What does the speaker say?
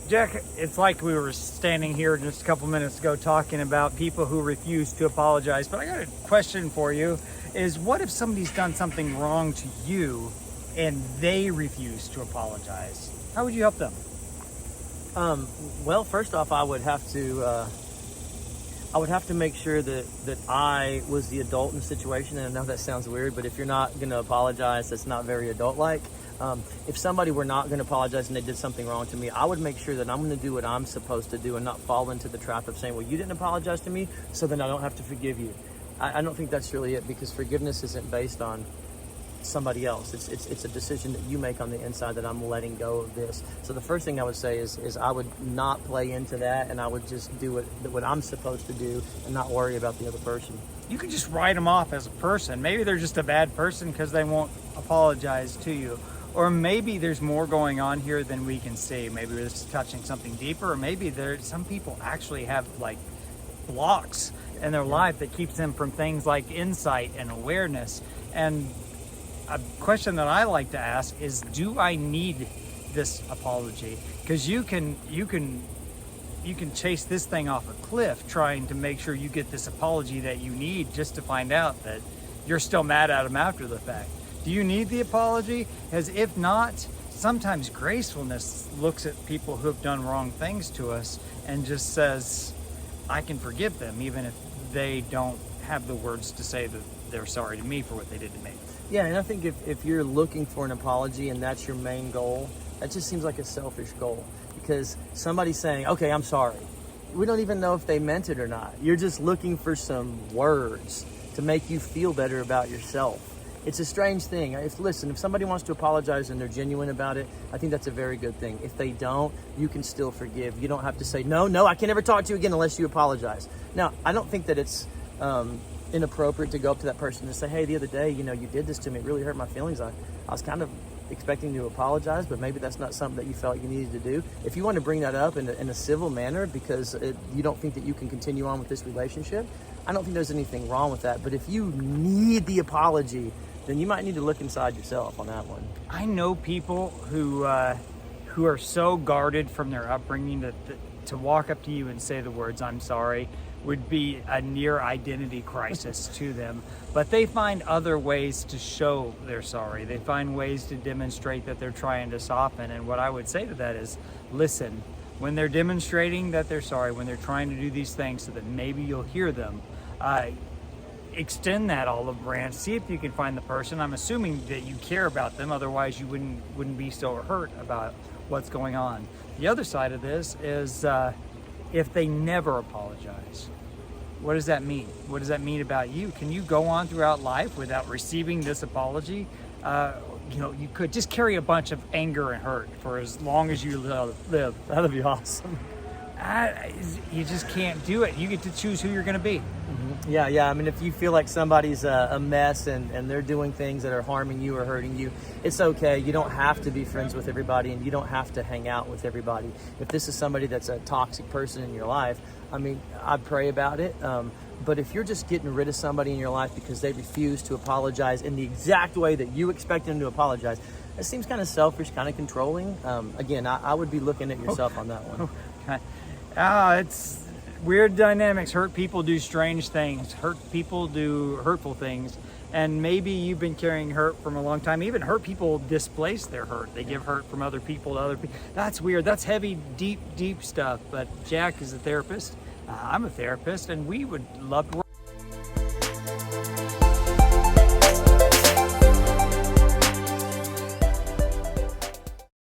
Jack, it's like we were standing here just a couple minutes ago talking about people who refuse to apologize, but I got a question for you, is what if somebody's done something wrong to you and they refuse to apologize? How would you help them? Well, first off, I would have to make sure that I was the adult in the situation. And I know that sounds weird, but if you're not going to apologize, that's not very adult-like. If somebody were not going to apologize and they did something wrong to me, I would make sure that I'm going to do what I'm supposed to do and not fall into the trap of saying, well, you didn't apologize to me, so then I don't have to forgive you. I don't think that's really it, because forgiveness isn't based on somebody else. It's a decision that you make on the inside, that I'm letting go of this. So the first thing I would say is I would not play into that, and I would just do what I'm supposed to do and not worry about the other person. You could just write them off as a person. Maybe they're just a bad person because they won't apologize to you. Or maybe there's more going on here than we can see. Maybe we're just touching something deeper, or maybe some people actually have like blocks in their life that keeps them from things like insight and awareness. And a question that I like to ask is, do I need this apology? Because you can chase this thing off a cliff trying to make sure you get this apology that you need, just to find out that you're still mad at them after the fact. Do you need the apology? Because if not, sometimes gracefulness looks at people who have done wrong things to us and just says, I can forgive them, even if they don't have the words to say that they're sorry to me for what they did to me. Yeah, and I think if you're looking for an apology and that's your main goal, that just seems like a selfish goal. Because somebody's saying, okay, I'm sorry. We don't even know if they meant it or not. You're just looking for some words to make you feel better about yourself. It's a strange thing. If somebody wants to apologize and they're genuine about it, I think that's a very good thing. If they don't, you can still forgive. You don't have to say, no, I can never talk to you again unless you apologize. Now, I don't think that it's inappropriate to go up to that person and say, hey, the other day, you did this to me. It really hurt my feelings. I was kind of expecting you to apologize, but maybe that's not something that you felt you needed to do. If you want to bring that up in a civil manner because you don't think that you can continue on with this relationship, I don't think there's anything wrong with that. But if you need the apology, then you might need to look inside yourself on that one. I know people who are so guarded from their upbringing that to walk up to you and say the words, I'm sorry, would be a near identity crisis to them. But they find other ways to show they're sorry. They find ways to demonstrate that they're trying to soften. And what I would say to that is, listen, when they're demonstrating that they're sorry, when they're trying to do these things so that maybe you'll hear them, extend that olive branch. See if you can find the person. I'm assuming that you care about them, otherwise you wouldn't be so hurt about what's going on. The other side of this is if they never apologize. What does that mean? What does that mean about you? Can you go on throughout life without receiving this apology? You could just carry a bunch of anger and hurt for as long as you live. That'd be awesome. You just can't do it. You get to choose who you're going to be. Mm-hmm. Yeah. I mean, if you feel like somebody's a mess and they're doing things that are harming you or hurting you, it's okay. You don't have to be friends with everybody, and you don't have to hang out with everybody. If this is somebody that's a toxic person in your life, I mean, I'd pray about it. But if you're just getting rid of somebody in your life because they refuse to apologize in the exact way that you expect them to apologize, it seems kind of selfish, kind of controlling. Again, I would be looking at yourself on that one. It's weird dynamics. Hurt people do strange things. Hurt people do hurtful things. And maybe you've been carrying hurt from a long time. Even hurt people displace their hurt. They give hurt from other people to other people. That's weird. That's heavy, deep stuff. But Jack is a therapist. I'm a therapist, and we would love to work